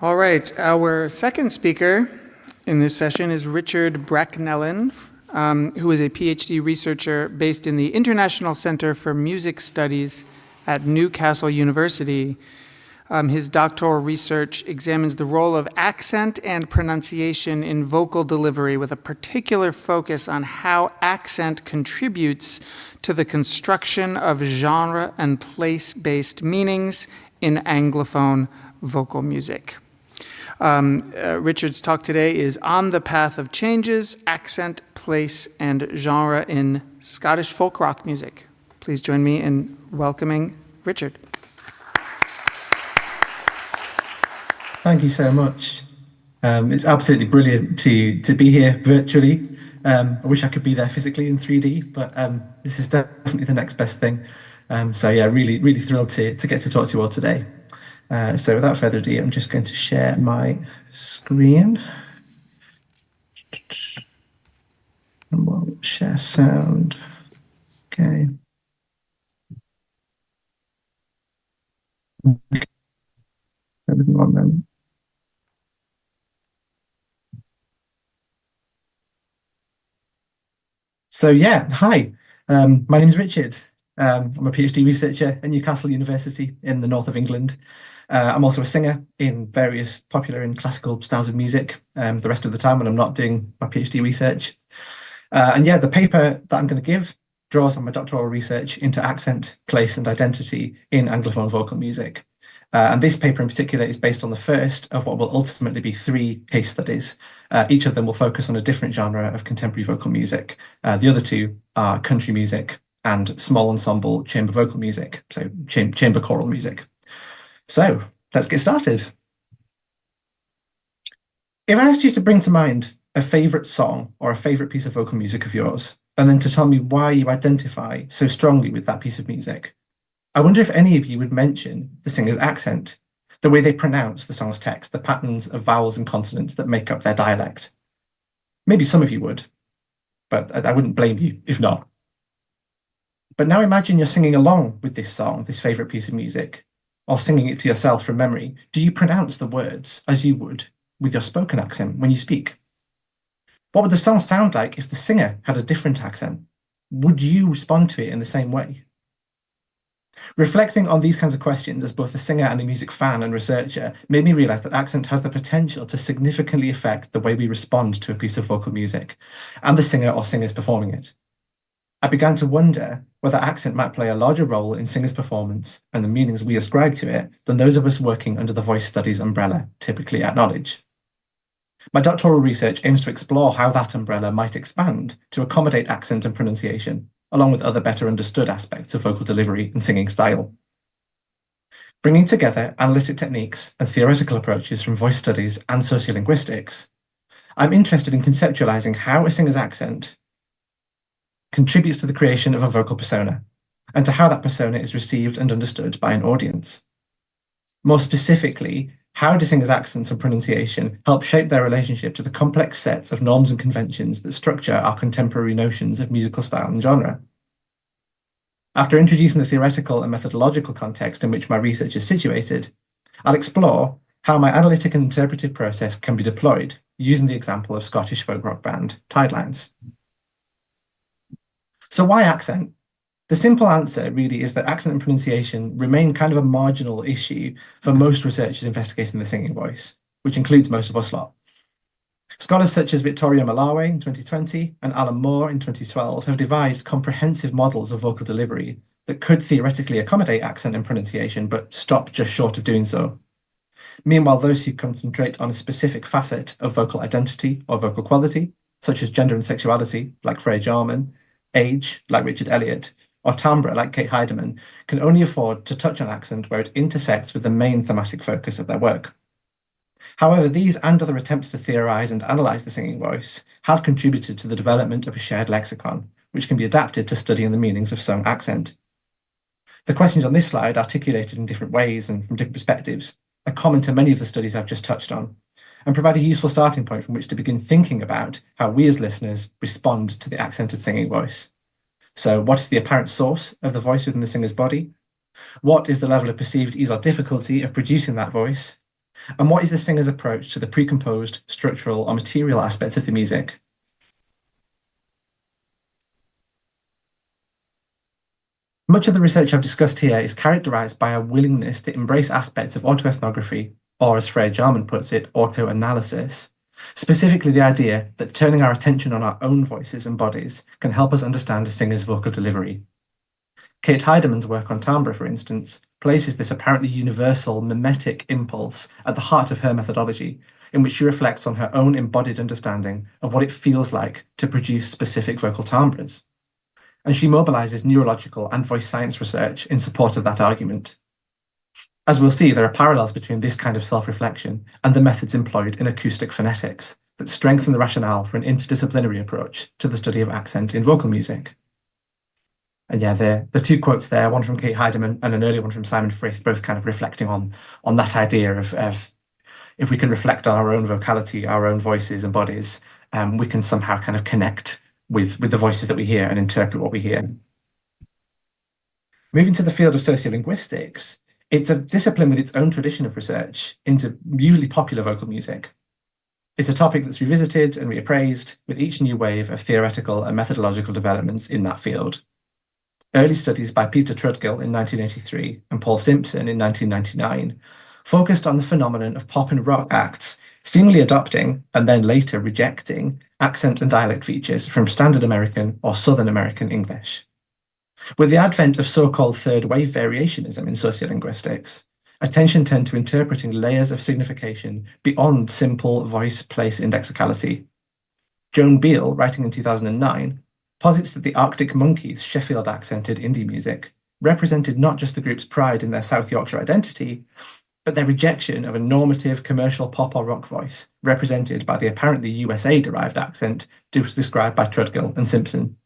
All right, our second speaker in this session is Richard Bracknellin, who is a PhD researcher based in the International Center for Music Studies at Newcastle University. His doctoral research examines the role of accent and pronunciation in vocal delivery, with a particular focus on how accent contributes to the construction of genre and place-based meanings in Anglophone vocal music. Richard's talk today is On the Path of Changes, Accent, Place, and Genre in Scottish Folk Rock Music. Please join me in welcoming Richard. Thank you so much. It's absolutely brilliant to be here virtually. I wish I could be there physically in 3D, but this is definitely the next best thing. So yeah, really thrilled to get to talk to you all today. So without further ado, I'm just going to share my screen. And we'll share sound. Okay. One moment. So yeah, hi, my name is Richard. I'm a PhD researcher at Newcastle University in the north of England. I'm also a singer in various popular and classical styles of music the rest of the time when I'm not doing my PhD research. And yeah, the paper that I'm going to give draws on my doctoral research into accent, place, and identity in Anglophone vocal music. And this paper in particular is based on the first of what will ultimately be 3 case studies. Each of them will focus on a different genre of contemporary vocal music. The other 2 are country music and small ensemble chamber vocal music, so chamber choral music. So let's get started. If I asked you to bring to mind a favourite song or a favourite piece of vocal music of yours, and then to tell me why you identify so strongly with that piece of music, I wonder if any of you would mention the singer's accent, the way they pronounce the song's text, the patterns of vowels and consonants that make up their dialect. Maybe some of you would, but I wouldn't blame you if not. But now imagine you're singing along with this song, this favourite piece of music, or singing it to yourself from memory. Do you pronounce the words as you would with your spoken accent when you speak? What would the song sound like if the singer had a different accent? Would you respond to it in the same way? Reflecting on these kinds of questions as both a singer and a music fan and researcher made me realise that accent has the potential to significantly affect the way we respond to a piece of vocal music and the singer or singers performing it. I began to wonder whether accent might play a larger role in singers' performance and the meanings we ascribe to it than those of us working under the voice studies umbrella typically acknowledge. My doctoral research aims to explore how that umbrella might expand to accommodate accent and pronunciation, along with other better understood aspects of vocal delivery and singing style. Bringing together analytic techniques and theoretical approaches from voice studies and sociolinguistics, I'm interested in conceptualizing how a singer's accent contributes to the creation of a vocal persona, and to how that persona is received and understood by an audience. More specifically, how do singers' accents and pronunciation help shape their relationship to the complex sets of norms and conventions that structure our contemporary notions of musical style and genre? After introducing the theoretical and methodological context in which my research is situated, I'll explore how my analytic and interpretive process can be deployed using the example of Scottish folk rock band Tidelines. So why accent? The simple answer really is that accent and pronunciation remain kind of a marginal issue for most researchers investigating the singing voice, which includes most of us lot. Scholars such as Victoria Malawi in 2020 and Alan Moore in 2012 have devised comprehensive models of vocal delivery that could theoretically accommodate accent and pronunciation, but stop just short of doing so. Meanwhile, those who concentrate on a specific facet of vocal identity or vocal quality, such as gender and sexuality, like Freya Jarman, age, like Richard Elliott, or timbre, like Kate Heidemann, can only afford to touch on accent where it intersects with the main thematic focus of their work. However, these and other attempts to theorise and analyse the singing voice have contributed to the development of a shared lexicon, which can be adapted to studying the meanings of sung accent. The questions on this slide, articulated in different ways and from different perspectives, are common to many of the studies I've just touched on, and provide a useful starting point from which to begin thinking about how we as listeners respond to the accented singing voice. So what is the apparent source of the voice within the singer's body? What is the level of perceived ease or difficulty of producing that voice? And what is the singer's approach to the precomposed, structural, or material aspects of the music? Much of the research I've discussed here is characterized by a willingness to embrace aspects of autoethnography, or as Freya Jarman puts it, autoanalysis. Specifically, the idea that turning our attention on our own voices and bodies can help us understand a singer's vocal delivery. Kate Heideman's work on timbre, for instance, places this apparently universal mimetic impulse at the heart of her methodology, in which she reflects on her own embodied understanding of what it feels like to produce specific vocal timbres. And she mobilizes neurological and voice science research in support of that argument. As we'll see, there are parallels between this kind of self-reflection and the methods employed in acoustic phonetics that strengthen the rationale for an interdisciplinary approach to the study of accent in vocal music. And yeah, the two quotes there, one from Kate Heideman and an earlier one from Simon Frith, both kind of reflecting on that idea of if we can reflect on our own vocality, our own voices and bodies, we can somehow kind of connect with the voices that we hear and interpret what we hear. Moving to the field of sociolinguistics, it's a discipline with its own tradition of research into usually popular vocal music. It's a topic that's revisited and reappraised with each new wave of theoretical and methodological developments in that field. Early studies by Peter Trudgill in 1983 and Paul Simpson in 1999 focused on the phenomenon of pop and rock acts seemingly adopting and then later rejecting accent and dialect features from standard American or Southern American English. With the advent of so-called third-wave variationism in sociolinguistics, attention turned to interpreting layers of signification beyond simple voice-place indexicality. Joan Beale, writing in 2009, posits that the Arctic Monkeys' Sheffield-accented indie music represented not just the group's pride in their South Yorkshire identity, but their rejection of a normative commercial pop or rock voice represented by the apparently USA-derived accent described by Trudgill and Simpson.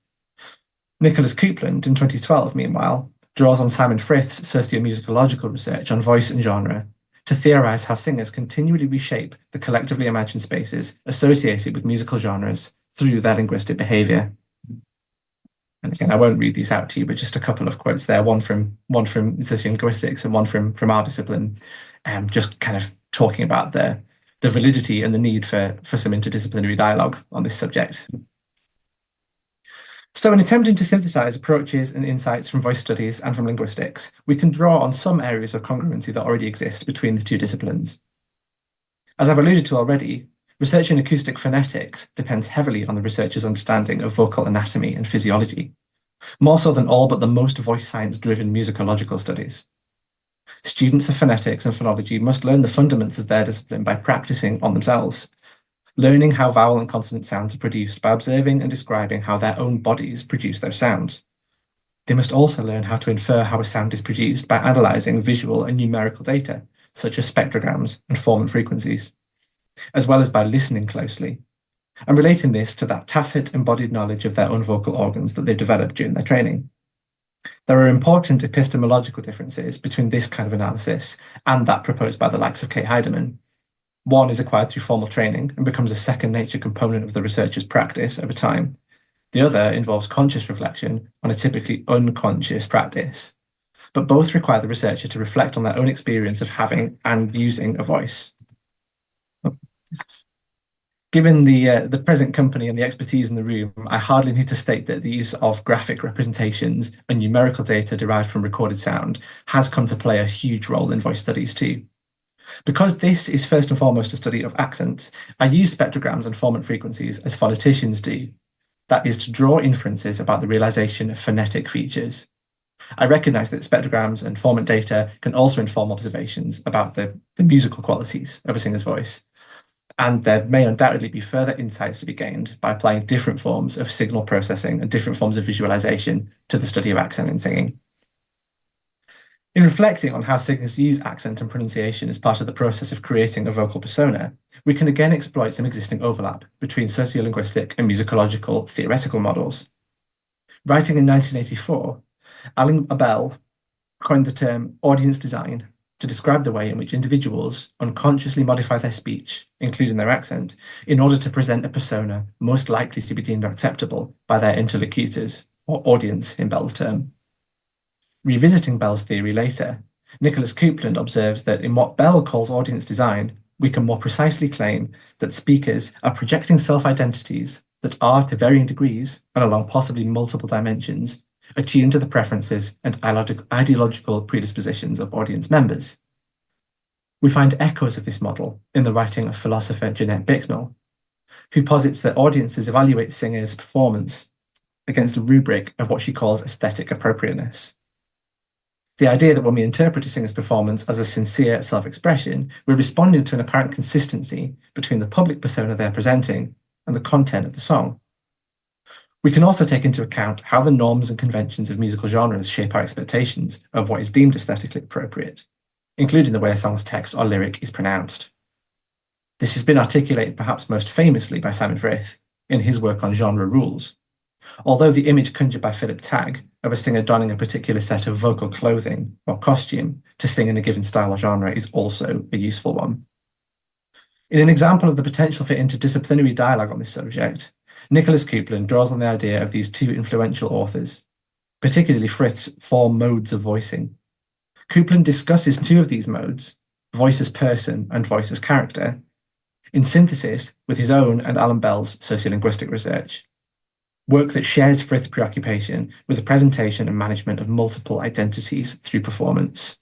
Nicholas Coupland in 2012, meanwhile, draws on Simon Frith's sociomusicological research on voice and genre to theorize how singers continually reshape the collectively imagined spaces associated with musical genres through their linguistic behavior. And again, I won't read these out to you, but just a couple of quotes there, one from sociolinguistics and one from our discipline, just kind of talking about the validity and the need for some interdisciplinary dialogue on this subject. So in attempting to synthesize approaches and insights from voice studies and from linguistics, we can draw on some areas of congruency that already exist between the two disciplines. As I've alluded to already, research in acoustic phonetics depends heavily on the researcher's understanding of vocal anatomy and physiology, more so than all but the most voice science-driven musicological studies. Students of phonetics and phonology must learn the fundamentals of their discipline by practicing on themselves, learning how vowel and consonant sounds are produced by observing and describing how their own bodies produce those sounds. They must also learn how to infer how a sound is produced by analysing visual and numerical data, such as spectrograms and formant frequencies, as well as by listening closely, and relating this to that tacit embodied knowledge of their own vocal organs that they've developed during their training. There are important epistemological differences between this kind of analysis and that proposed by the likes of Kate Heideman. One is acquired through formal training and becomes a second nature component of the researcher's practice over time. The other involves conscious reflection on a typically unconscious practice. But both require the researcher to reflect on their own experience of having and using a voice. Given the present company and the expertise in the room, I hardly need to state that the use of graphic representations and numerical data derived from recorded sound has come to play a huge role in voice studies too. Because this is first and foremost a study of accents, I use spectrograms and formant frequencies as phoneticians do. That is, to draw inferences about the realization of phonetic features. I recognize that spectrograms and formant data can also inform observations about the musical qualities of a singer's voice. And there may undoubtedly be further insights to be gained by applying different forms of signal processing and different forms of visualization to the study of accent in singing. In reflecting on how singers use accent and pronunciation as part of the process of creating a vocal persona, we can again exploit some existing overlap between sociolinguistic and musicological theoretical models. Writing in 1984, Alan Abel coined the term audience design to describe the way in which individuals unconsciously modify their speech, including their accent, in order to present a persona most likely to be deemed acceptable by their interlocutors, or audience in Bell's term. Revisiting Bell's theory later, Nicholas Coupland observes that in what Bell calls audience design, we can more precisely claim that speakers are projecting self-identities that are, to varying degrees and along possibly multiple dimensions, attuned to the preferences and ideological predispositions of audience members. We find echoes of this model in the writing of philosopher Jeanette Bicknell, who posits that audiences evaluate singers' performance against a rubric of what she calls aesthetic appropriateness. The idea that when we interpret a singer's performance as a sincere self-expression, we're responding to an apparent consistency between the public persona they're presenting and the content of the song. We can also take into account how the norms and conventions of musical genres shape our expectations of what is deemed aesthetically appropriate, including the way a song's text or lyric is pronounced. This has been articulated perhaps most famously by Simon Frith in his work on genre rules, although the image conjured by Philip Tagg of a singer donning a particular set of vocal clothing or costume to sing in a given style or genre is also a useful one. In an example of the potential for interdisciplinary dialogue on this subject, Nicholas Coupland draws on the idea of these two influential authors, particularly Frith's 4 modes of voicing. Coupland discusses 2 of these modes, voice as person and voice as character, in synthesis with his own and Alan Bell's sociolinguistic research, work that shares Frith's preoccupation with the presentation and management of multiple identities through performance.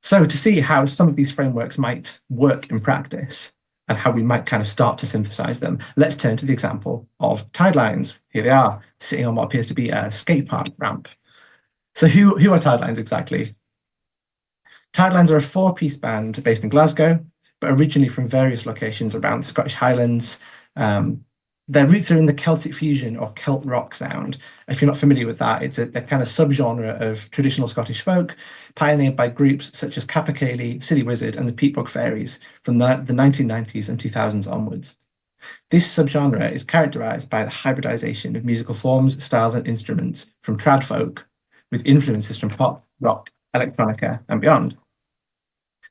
So to see how some of these frameworks might work in practice and how we might kind of start to synthesize them, let's turn to the example of tide lines. Here they are, sitting on what appears to be a skate park ramp. So who are tide lines exactly? Tide lines are a 4-piece band based in Glasgow, but originally from various locations around the Scottish Highlands. Their roots are in the Celtic fusion or Celt rock sound. If you're not familiar with that, it's a kind of subgenre of traditional Scottish folk, pioneered by groups such as Capercaillie, Silly Wizard, and the Peatbog Fairies from the 1990s and 2000s onwards. This subgenre is characterized by the hybridization of musical forms, styles, and instruments from trad folk, with influences from pop, rock, electronica, and beyond.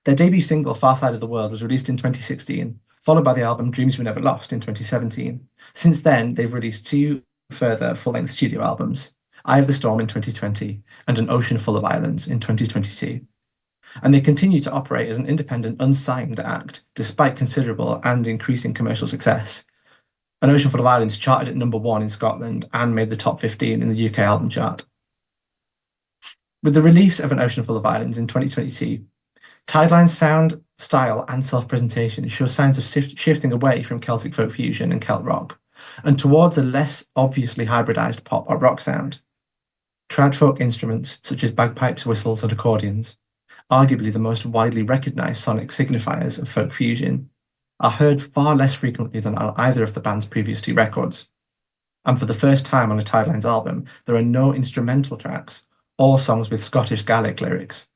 Their debut single, Far Side of the World, was released in 2016, followed by the album Dreams We Never Lost in 2017. Since then, they've released 2 further full-length studio albums, Eye of the Storm in 2020 and An Ocean Full of Islands in 2022. And they continue to operate as an independent, unsigned act, despite considerable and increasing commercial success. An Ocean Full of Islands charted at #1 in Scotland and made the top 15 in the UK album chart. With the release of An Ocean Full of Islands in 2022, Tideline's sound, style, and self-presentation show signs of shifting away from Celtic folk fusion and Celt rock, and towards a less obviously hybridized pop or rock sound. Trad folk instruments, such as bagpipes, whistles, and accordions, arguably the most widely recognized sonic signifiers of folk fusion, are heard far less frequently than on either of the band's previous 2 records. And for the first time on a Tidelines album, there are no instrumental tracks or songs with Scottish Gaelic lyrics.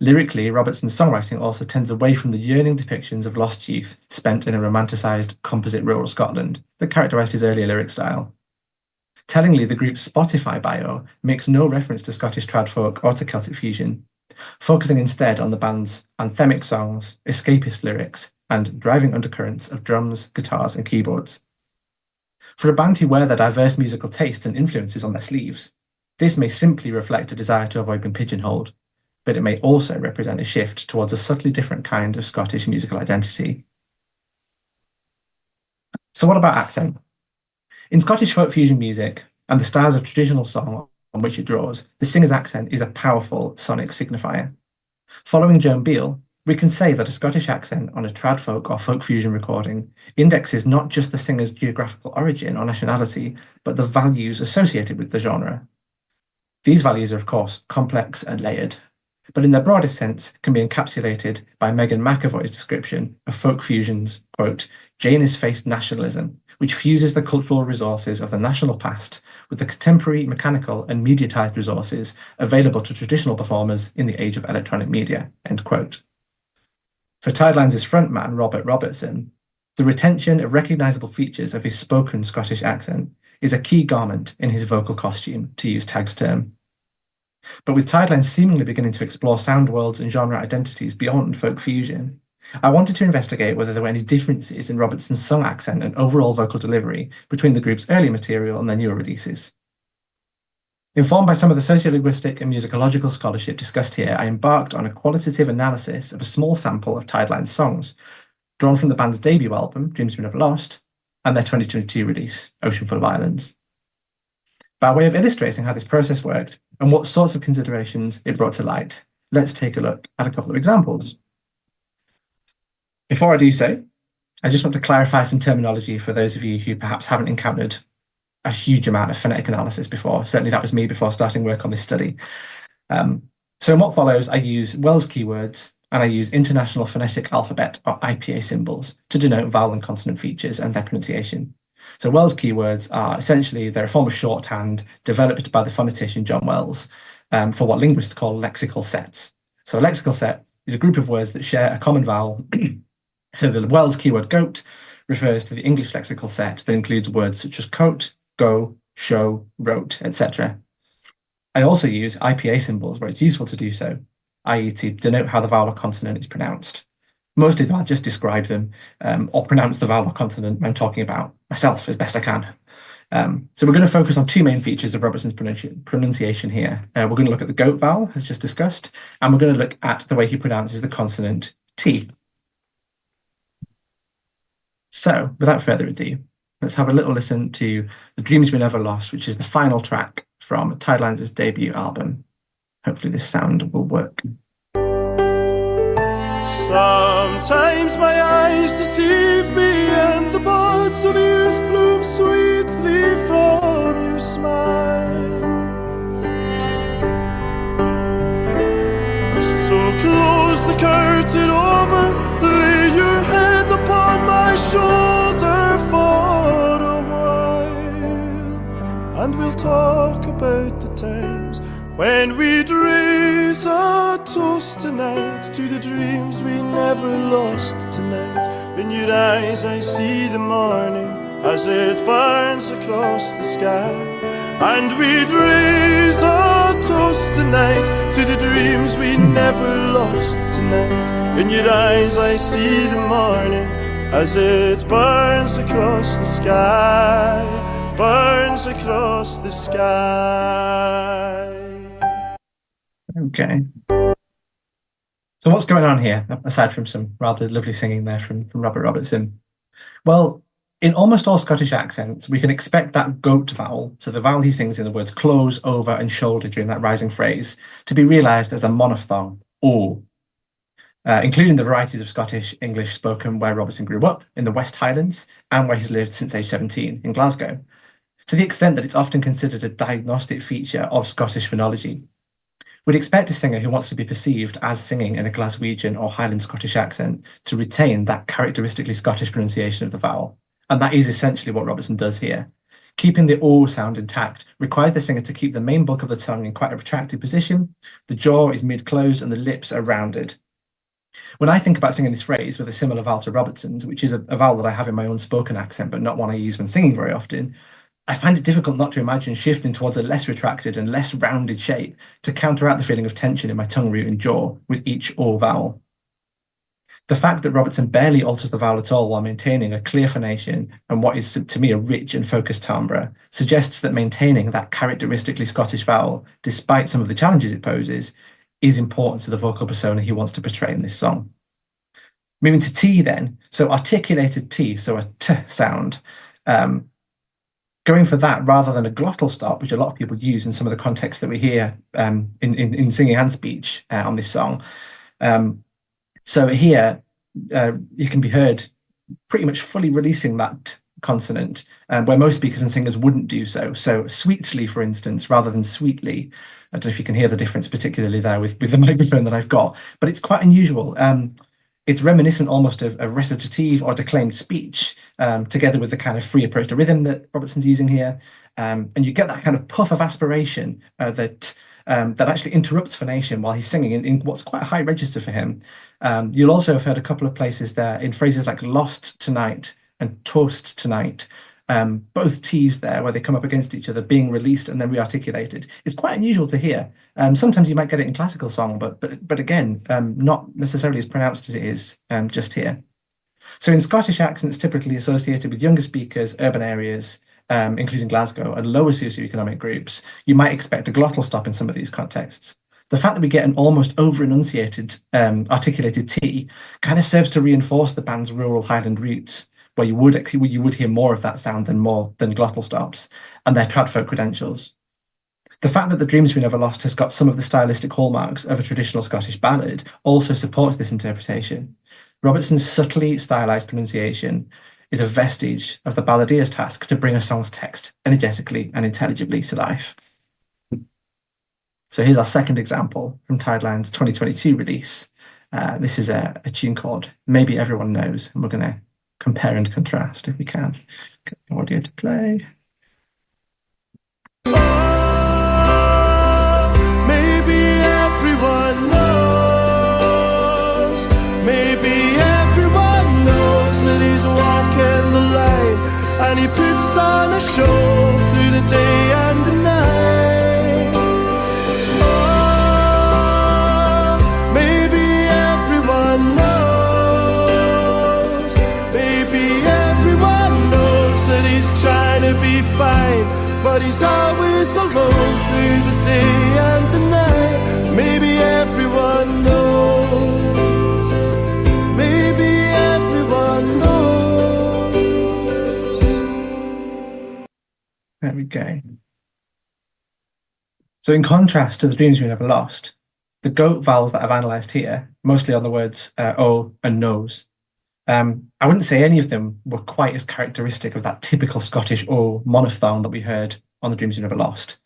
Lyrically, Robertson's songwriting also tends away from the yearning depictions of lost youth spent in a romanticised, composite rural Scotland that characterised his earlier lyric style. Tellingly, the group's Spotify bio makes no reference to Scottish trad folk or to Celtic fusion, focusing instead on the band's anthemic songs, escapist lyrics, and driving undercurrents of drums, guitars, and keyboards. For a band who wear their diverse musical tastes and influences on their sleeves, this may simply reflect a desire to avoid being pigeonholed, but it may also represent a shift towards a subtly different kind of Scottish musical identity. So what about accent? In Scottish folk fusion music and the styles of traditional song on which it draws, the singer's accent is a powerful sonic signifier. Following Joan Beale, we can say that a Scottish accent on a trad folk or folk fusion recording indexes not just the singer's geographical origin or nationality, but the values associated with the genre. These values are, of course, complex and layered, but in their broadest sense can be encapsulated by Megan McAvoy's description of folk fusion's, quote, Janus-faced nationalism, which fuses the cultural resources of the national past with the contemporary mechanical and mediatized resources available to traditional performers in the age of electronic media, end quote. For Tidelines' frontman, Robert Robertson, the retention of recognisable features of his spoken Scottish accent is a key garment in his vocal costume, to use Tagg's term. But with Tidelines seemingly beginning to explore sound worlds and genre identities beyond folk fusion, I wanted to investigate whether there were any differences in Robertson's song accent and overall vocal delivery between the group's early material and their newer releases. Informed by some of the sociolinguistic and musicological scholarship discussed here, I embarked on a qualitative analysis of a small sample of Tideline's songs, drawn from the band's debut album, Dreams We Never Lost, and their 2022 release, Ocean Full of Islands. By way of illustrating how this process worked and what sorts of considerations it brought to light, let's take a look at a couple of examples. Before I do so, I just want to clarify some terminology for those of you who perhaps haven't encountered a huge amount of phonetic analysis before. Certainly that was me before starting work on this study. So in what follows, I use Wells keywords and I use International Phonetic Alphabet, or IPA symbols, to denote vowel and consonant features and their pronunciation. So Wells keywords are essentially, they're a form of shorthand developed by the phonetician John Wells for what linguists call lexical sets. So a lexical set is a group of words that share a common vowel. So the Wells keyword goat refers to the English lexical set that includes words such as coat, go, show, wrote, etc. I also use IPA symbols where it's useful to do so, i.e. to denote how the vowel or consonant is pronounced. Mostly I'll just describe them or pronounce the vowel or consonant I'm talking about myself as best I can. So we're going to focus on two main features of Robertson's pronunciation here. We're going to look at the goat vowel, as just discussed, and we're going to look at the way he pronounces the consonant T. So, without further ado, let's have a little listen to The Dreams We Never Lost, which is the final track from Tideline's debut album. Hopefully this sound will work. Sometimes my eyes deceive me, and the buds of youth bloom sweetly from your smile. So close the curtain over, lay your head upon my shoulder for a while, and we'll talk about the times when we'd raise a toast tonight to the dreams we never lost tonight. In your eyes I see the morning as it burns across the sky, and we'd raise a toast tonight to the dreams we never lost tonight. In your eyes I see the morning as it burns across the sky, burns across the sky. Okay. So what's going on here, aside from some rather lovely singing there from Robert Robertson? Well, in almost all Scottish accents, we can expect that goat vowel, so the vowel he sings in the words close, over, and shoulder during that rising phrase, to be realised as a monophthong, O, including the varieties of Scottish English spoken where Robertson grew up, in the West Highlands, and where he's lived since age 17, in Glasgow, to the extent that it's often considered a diagnostic feature of Scottish phonology. We'd expect a singer who wants to be perceived as singing in a Glaswegian or Highland Scottish accent to retain that characteristically Scottish pronunciation of the vowel. And that is essentially what Robertson does here. Keeping the O sound intact requires the singer to keep the main bulk of the tongue in quite a retracted position. The jaw is mid-closed and the lips are rounded. When I think about singing this phrase with a similar vowel to Robertson's, which is a vowel that I have in my own spoken accent, but not one I use when singing very often, I find it difficult not to imagine shifting towards a less retracted and less rounded shape to counteract the feeling of tension in my tongue root and jaw with each O vowel. The fact that Robertson barely alters the vowel at all while maintaining a clear phonation and what is, to me, a rich and focused timbre suggests that maintaining that characteristically Scottish vowel, despite some of the challenges it poses, is important to the vocal persona he wants to portray in this song. Moving to T then, so articulated T, so a T sound. Going for that rather than a glottal stop, which a lot of people use in some of the contexts that we hear in singing and speech on this song. So here, you can be heard pretty much fully releasing that consonant, where most speakers and singers wouldn't do so. So sweetly, for instance, rather than sweetly. I don't know if you can hear the difference, particularly there with the microphone that I've got, but it's quite unusual. It's reminiscent almost of a recitative or declaimed speech, together with the kind of free approach to rhythm that Robertson's using here. And you get that kind of puff of aspiration that actually interrupts phonation while he's singing in what's quite a high register for him. You'll also have heard a couple of places there in phrases like lost tonight and toast tonight, both T's there where they come up against each other being released and then rearticulated. It's quite unusual to hear. Sometimes you might get it in classical song, but again, not necessarily as pronounced as it is just here. So in Scottish accents typically associated with younger speakers, urban areas, including Glasgow, and lower socioeconomic groups, you might expect a glottal stop in some of these contexts. The fact that we get an almost over-enunciated, articulated T kind of serves to reinforce the band's rural Highland roots, where you would hear more of that sound than glottal stops, and their trad folk credentials. The fact that The Dreams We Never Lost has got some of the stylistic hallmarks of a traditional Scottish ballad also supports this interpretation. Robertson's subtly stylized pronunciation is a vestige of the balladier's task to bring a song's text energetically and intelligibly to life. So here's our second example from Tideline's 2022 release. This is a tune called Maybe Everyone Knows, and we're going to compare and contrast if we can. Get the audio to play. Maybe everyone knows. Maybe everyone knows that he's walking the line, and he puts on a show through the day and the night. Oh, maybe everyone knows. Maybe everyone knows that he's trying to be fine, but he's always alone through the day and the night. Maybe everyone knows. Maybe everyone knows. There we go. So in contrast to The Dreams We Never Lost, the goat vowels that I've analysed here, mostly on the words o and nose, I wouldn't say any of them were quite as characteristic of that typical Scottish O monophthong that we heard on The Dreams We Never Lost.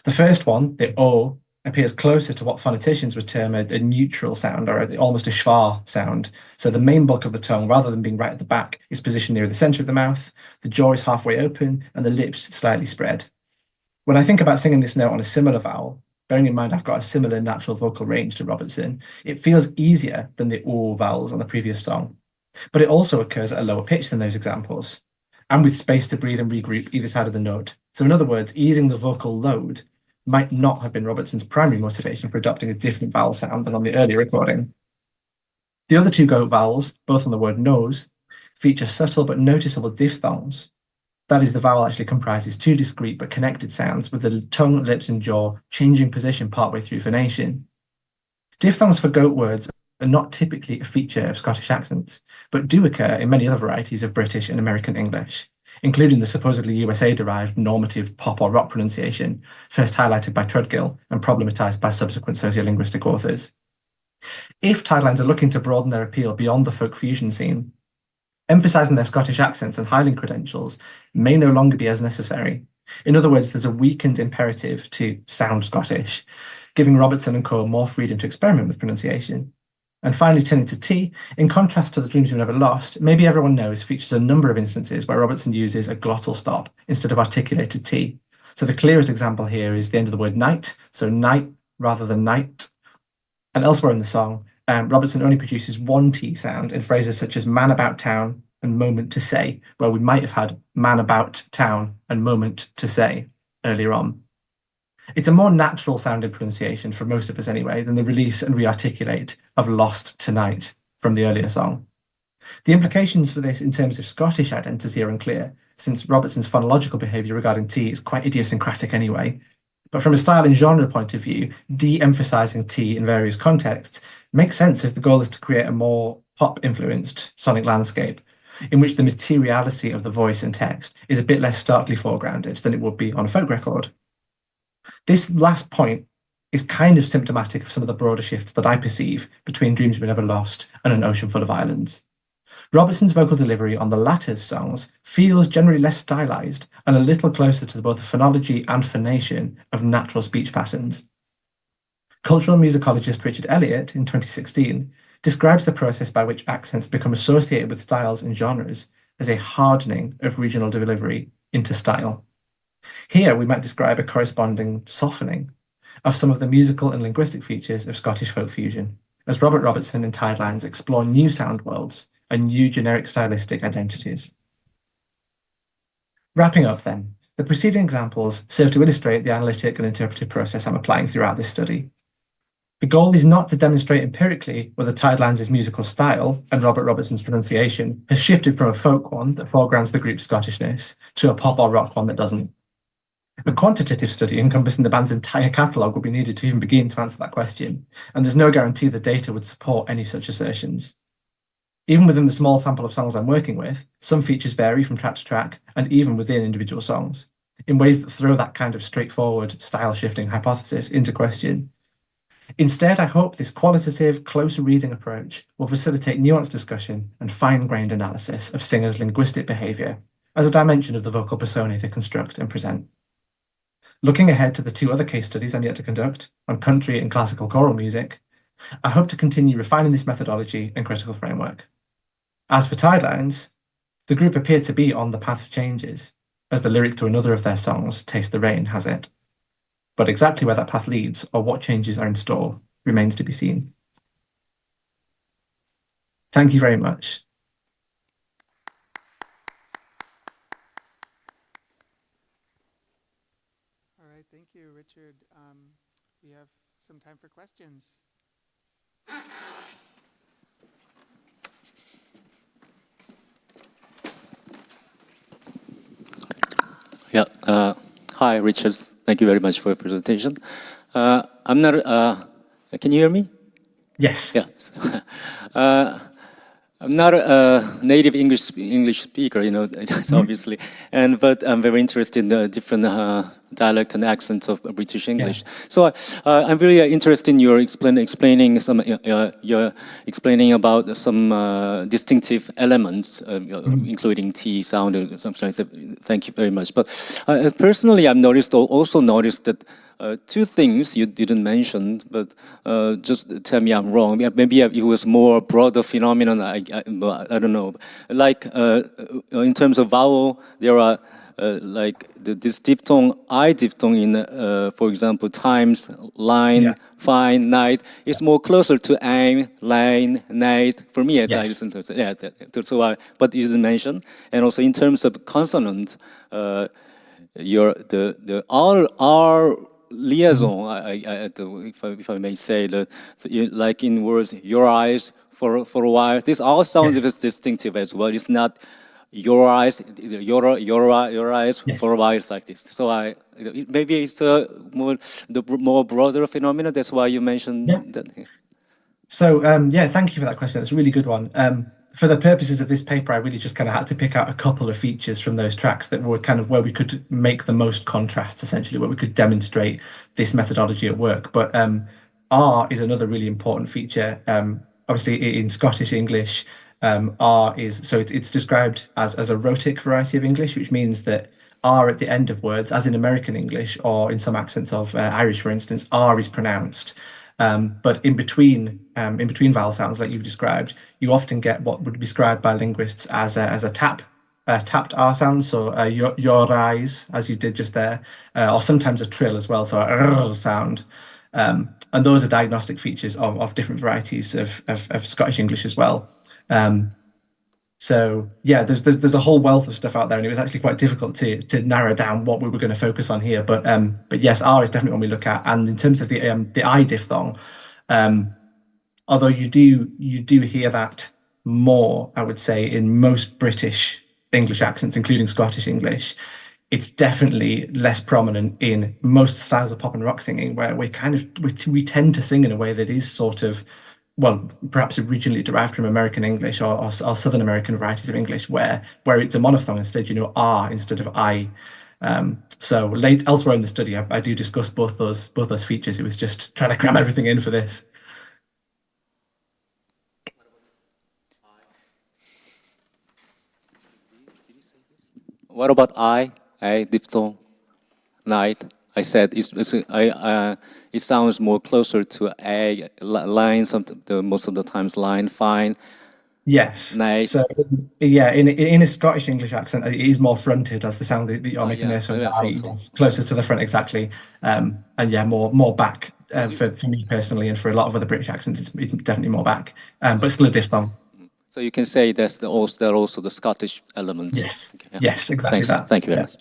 The first one, the O, appears closer to what phoneticians would term a neutral sound, or almost a schwa sound. So the main bulk of the tongue, rather than being right at the back, is positioned near the centre of the mouth, the jaw is halfway open, and the lips slightly spread. When I think about singing this note on a similar vowel, bearing in mind I've got a similar natural vocal range to Robertson, it feels easier than the O vowels on the previous song. But it also occurs at a lower pitch than those examples, and with space to breathe and regroup either side of the note. So in other words, easing the vocal load might not have been Robertson's primary motivation for adopting a different vowel sound than on the earlier recording. The other two goat vowels, both on the word nose, feature subtle but noticeable diphthongs. That is, the vowel actually comprises two discrete but connected sounds, with the tongue, lips, and jaw changing position partway through phonation. Diphthongs for goat words are not typically a feature of Scottish accents, but do occur in many other varieties of British and American English, including the supposedly USA-derived normative pop or rock pronunciation, first highlighted by Trudgill and problematized by subsequent sociolinguistic authors. If Tidelines are looking to broaden their appeal beyond the folk fusion scene, emphasizing their Scottish accents and Highland credentials may no longer be as necessary. In other words, there's a weakened imperative to sound Scottish, giving Robertson and co. more freedom to experiment with pronunciation. And finally, turning to T, in contrast to The Dreams We Never Lost, Maybe Everyone Knows features a number of instances where Robertson uses a glottal stop instead of articulated T. So the clearest example here is the end of the word night, so night rather than night. And elsewhere in the song, Robertson only produces one T sound in phrases such as man about town and moment to say, where we might have had man about town and moment to say earlier on. It's a more natural sounding pronunciation for most of us anyway than the release and rearticulate of Lost Tonight from the earlier song. The implications for this in terms of Scottish identity are unclear, since Robertson's phonological behaviour regarding T is quite idiosyncratic anyway. But from a style and genre point of view, de-emphasising T in various contexts makes sense if the goal is to create a more pop-influenced sonic landscape, in which the materiality of the voice and text is a bit less starkly foregrounded than it would be on a folk record. This last point is kind of symptomatic of some of the broader shifts that I perceive between Dreams We Never Lost and An Ocean Full of Islands. Robertson's vocal delivery on the latter's songs feels generally less stylized and a little closer to both the phonology and phonation of natural speech patterns. Cultural musicologist Richard Elliott, in 2016, describes the process by which accents become associated with styles and genres as a hardening of regional delivery into style. Here we might describe a corresponding softening of some of the musical and linguistic features of Scottish folk fusion, as Robert Robertson and Tidelines explore new sound worlds and new generic stylistic identities. Wrapping up then, the preceding examples serve to illustrate the analytic and interpretive process I'm applying throughout this study. The goal is not to demonstrate empirically whether Tidelines' musical style and Robert Robertson's pronunciation has shifted from a folk one that foregrounds the group's Scottishness to a pop or rock one that doesn't. A quantitative study encompassing the band's entire catalogue would be needed to even begin to answer that question, and there's no guarantee the data would support any such assertions. Even within the small sample of songs I'm working with, some features vary from track to track, and even within individual songs, in ways that throw that kind of straightforward style-shifting hypothesis into question. Instead, I hope this qualitative, close reading approach will facilitate nuanced discussion and fine-grained analysis of singers' linguistic behaviour as a dimension of the vocal persona they construct and present. Looking ahead to the 2 other case studies I'm yet to conduct on country and classical choral music, I hope to continue refining this methodology and critical framework. As for Tidelines, the group appear to be on the path of changes, as the lyric to another of their songs, Taste the Rain, has it. But exactly where that path leads or what changes are in store remains to be seen. Thank you very much. All right, thank you, Richard. We have some time for questions. Yeah. Hi, Richard. Thank you very much for your presentation. I'm not. Can you hear me? Yes. Yeah. I'm not a native English speaker, you know, obviously, but I'm very interested in the different dialect and accents of British English. Yeah. So I'm very interested in your explaining about some distinctive elements, including T sound and something like that. Thank you very much. But personally, I've also noticed that. 2 things you didn't mention, but just tell me I'm wrong. Maybe it was more broader phenomenon. I don't know. Like in terms of vowel, there are like this diphthong, I diphthong in, for example, times, line, fine, night. It's more closer to aim, line, night. For me, as I listen to it. Yeah. So but you didn't mention. And also in terms of consonant, the R liaison, if I may say, like in words, your eyes for a while. This all sounds distinctive as well. It's not your eyes, your eyes for a while. It's like this. So maybe it's the more broader phenomenon. That's why you mentioned that. So thank you for that question. It's a really good one. For the purposes of this paper, I really just kind of had to pick out a couple of features from those tracks that were kind of where we could make the most contrast, essentially, where we could demonstrate this methodology at work. But R is another really important feature. Obviously, in Scottish English, R is, so it's described as a rhotic variety of English, which means that R at the end of words, as in American English, or in some accents of Irish, for instance, R is pronounced. But in between vowel sounds, like you've described, you often get what would be described by linguists as a tapped R sound, so your eyes, as you did just there, or sometimes a trill as well, so a R sound. And those are diagnostic features of different varieties of Scottish English as well. So yeah, there's a whole wealth of stuff out there, and it was actually quite difficult to narrow down what we were going to focus on here. But yes, R is definitely one we look at. And in terms of the I diphthong, although you do hear that more, I would say, in most British English accents, including Scottish English, it's definitely less prominent in most styles of pop and rock singing, where we tend to sing in a way that is sort of, well, perhaps originally derived from American English or Southern American varieties of English, where it's a monophthong instead, R instead of I. So elsewhere in the study, I do discuss both those features. It was just trying to cram everything in for this. What about I diphthong, night? I said it sounds more closer to a line. Most of the times, line, fine. Yes. Night. So yeah, in a Scottish English accent, it is more fronted as the sound that you're making there. So it's closer to the front, exactly. And yeah, more back for me personally, and for a lot of other British accents, it's definitely more back. But still a diphthong. So you can say that's also the Scottish element. Yes. Okay, yeah. Yes, exactly. Thanks. That. Thank you very much.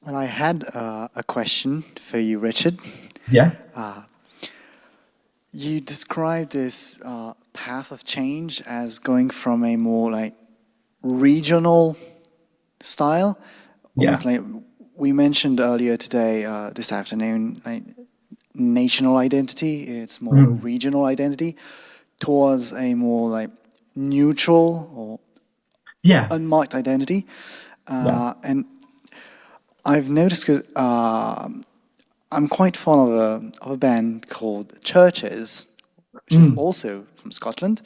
Well, I had a question for you, Richard. Yeah. You described this path of change as going from a more like regional style. Yeah. Almost like we mentioned earlier today, this afternoon, like national identity, it's more regional identity, towards a more like neutral or Yeah. unmarked identity. Yeah. And I've noticed, because I'm quite fond of a band called Churches, which is also from Scotland.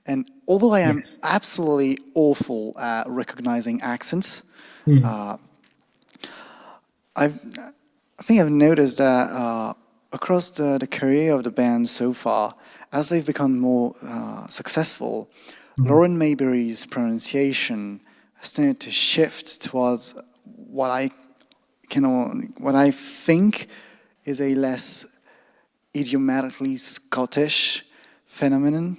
And although I am absolutely awful at recognizing accents, I think I've noticed that across the career of the band so far, as they've become more successful, Lauren Mayberry's pronunciation has tended to shift towards what I think is a less idiomatically Scottish phenomenon,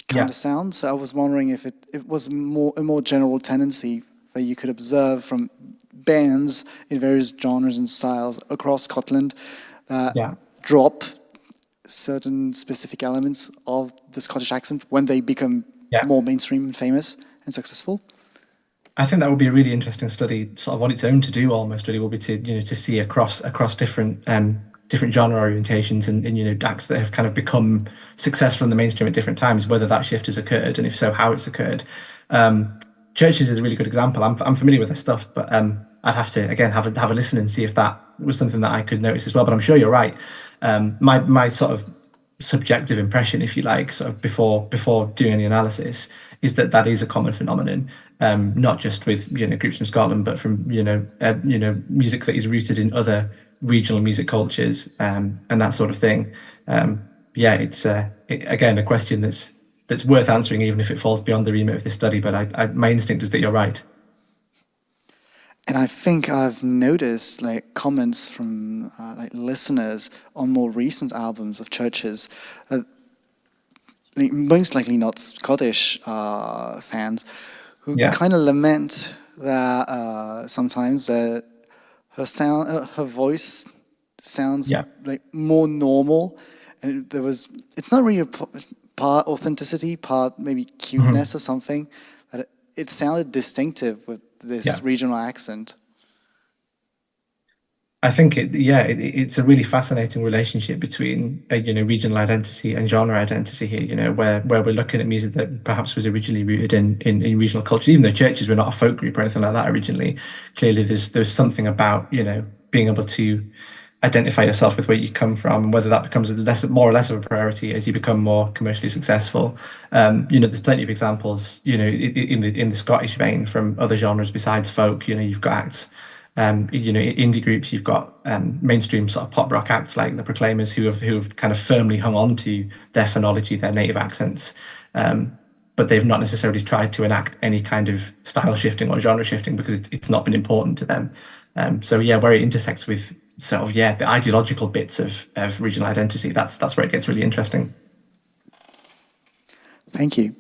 kind of sound. So I was wondering if it was a more general tendency that you could observe from bands in various genres and styles across Scotland that drop certain specific elements of the Scottish accent when they become more mainstream and famous and successful. I think that would be a really interesting study, sort of on its own to do. Almost really will be to see across different different genre orientations and acts that have kind of become successful in the mainstream at different times, whether that shift has occurred, and if so, how it's occurred. Churches is a really good example. I'm familiar with their stuff, but I'd have to again have a listen and see if that was something that I could notice as well. But I'm sure you're right. My sort of subjective impression, if you like, sort of before doing any analysis, is that is a common phenomenon, not just with groups from Scotland, but from music that is rooted in other regional music cultures and that sort of thing. It's again a question that's worth answering, even if it falls beyond the remit of this study. But my instinct is that you're right. And I think I've noticed like comments from like listeners on more recent albums of Churches, most likely not Scottish fans, who kind of lament that sometimes that her voice sounds like more normal, and it's not really part authenticity, part maybe cuteness or something. That it sounded distinctive with this regional accent. I think it's a really fascinating relationship between regional identity and genre identity here. Where we're looking at music that perhaps was originally rooted in regional culture, even though Churches were not a folk group or anything like that originally. Clearly, there's something about being able to identify yourself with where you come from, and whether that becomes more or less of a priority as you become more commercially successful. There's plenty of examples, in the Scottish vein from other genres besides folk. You've got acts, indie groups. You've got mainstream sort of pop rock acts like the Proclaimers, who have kind of firmly hung on to their phonology, their native accents, but they've not necessarily tried to enact any kind of style shifting or genre shifting because it's not been important to them. Where it intersects with sort of the ideological bits of regional identity, that's where it gets really interesting. Thank you.